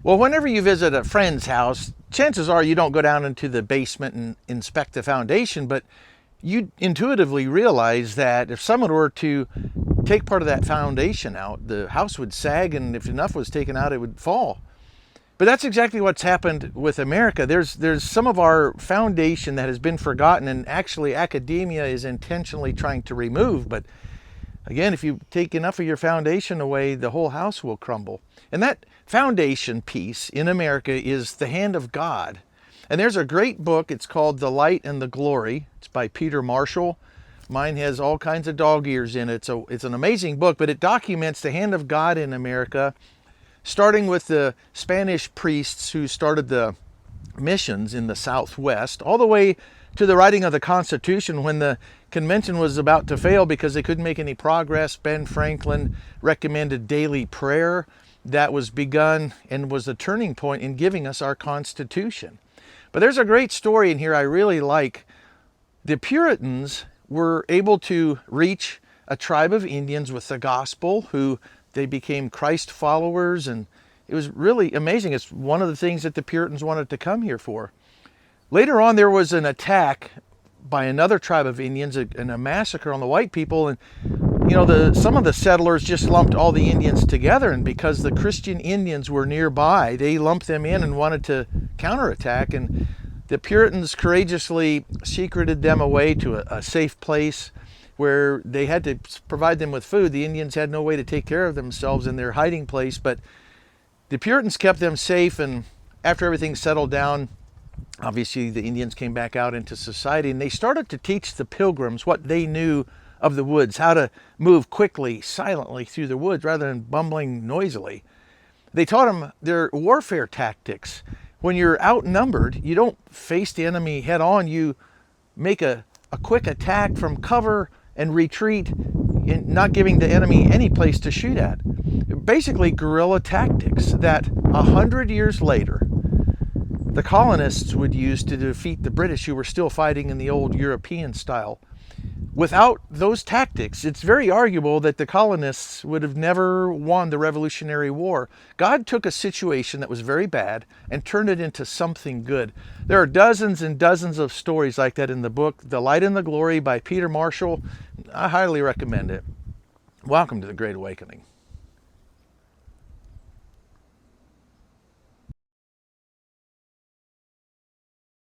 Well, whenever you visit a friend's house, chances are you don't go down into the basement and inspect the foundation, but you intuitively realize that if someone were to take part of that foundation out, the house would sag, and if enough was taken out, it would fall. But that's exactly what's happened with America. There's some of our foundation that has been forgotten, and actually academia is intentionally trying to remove. But again, if you take enough of your foundation away, the whole house will crumble. And that foundation piece in America is the hand of God. And there's a great book. It's called The Light and the Glory. It's by Peter Marshall. Mine has all kinds of dog ears in it. So it's an amazing book, but it documents the hand of God in America, starting with the Spanish priests who started the missions in the Southwest, all the way to the writing of the Constitution when the convention was about to fail because they couldn't make any progress. Ben Franklin recommended daily prayer. That was begun and was the turning point in giving us our Constitution. But there's a great story in here I really like. The Puritans were able to reach a tribe of Indians with the gospel who they became Christ followers, and it was really amazing. It's one of the things that the Puritans wanted to come here for. Later on, there was an attack by another tribe of Indians and a massacre on the white people, and some of the settlers just lumped all the Indians together, and because the Christian Indians were nearby, they lumped them in and wanted to counterattack, and the Puritans courageously secreted them away to a safe place where they had to provide them with food. The Indians had no way to take care of themselves in their hiding place, but the Puritans kept them safe, and after everything settled down, obviously the Indians came back out into society, and they started to teach the Pilgrims what they knew of the woods, how to move quickly, silently through the woods rather than bumbling noisily. They taught them their warfare tactics. When you're outnumbered, you don't face the enemy head on, you make a quick attack from cover and retreat, not giving the enemy any place to shoot at. Basically guerrilla tactics that 100 years later the colonists would use to defeat the British, who were still fighting in the old European style. Without those tactics, it's very arguable that the colonists would have never won the Revolutionary War. God took a situation that was very bad and turned it into something good. There are dozens and dozens of stories like that in the book, The Light and the Glory by Peter Marshall. I highly recommend it. Welcome to the Great Awakening.